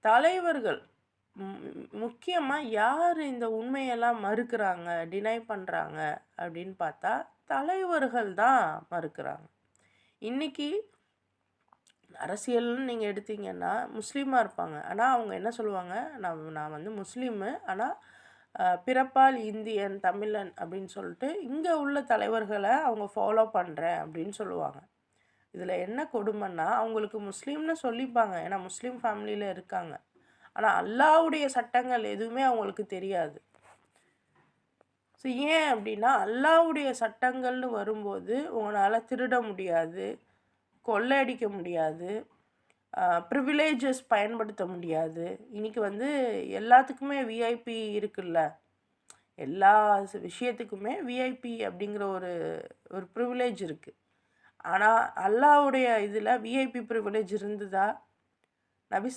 தலைவர்கள் முக்கியமாக யார் இந்த உண்மையெல்லாம் மறுக்கிறாங்க, டினை பண்ணுறாங்க அப்படின்னு பார்த்தா தலைவர்கள் தான் மறுக்கிறாங்க. இன்னைக்கு அரசியல்னு நீங்கள் எடுத்தீங்கன்னா முஸ்லீமாக இருப்பாங்க. ஆனால் அவங்க என்ன சொல்லுவாங்க, நான் நான் வந்து முஸ்லீமு, ஆனால் பிறப்பால் இந்தியன், தமிழன் அப்படின்னு சொல்லிட்டு இங்கே உள்ள தலைவர்களை அவங்க ஃபாலோ பண்ணுறேன் அப்படின்னு சொல்லுவாங்க. இதில் என்ன கொடுமைன்னா, அவங்களுக்கு முஸ்லீம்னு சொல்லிப்பாங்க. ஏன்னா முஸ்லீம் ஃபேமிலியில் இருக்காங்க. ஆனால் அல்லாஹ்வுடைய சட்டங்கள் எதுவுமே அவங்களுக்கு தெரியாது. ஸோ ஏன் அப்படின்னா, அல்லாஹ்வுடைய சட்டங்கள்னு வரும்போது உங்களால் திருட முடியாது, கொள்ளையடிக்க முடியாது, ப்ரிவிலேஜஸ் பயன்படுத்த முடியாது. இன்னைக்கு வந்து எல்லாத்துக்குமே விஐபி இருக்குல்ல. எல்லா விஷயத்துக்குமே விஐபி அப்படிங்கிற ஒரு ஒரு ப்ரிவிலேஜ் இருக்குது. ஆனால் அல்லாஹ்வுடைய இதில் விஐபி ப்ரிவிலேஜ் இருந்ததா? நபி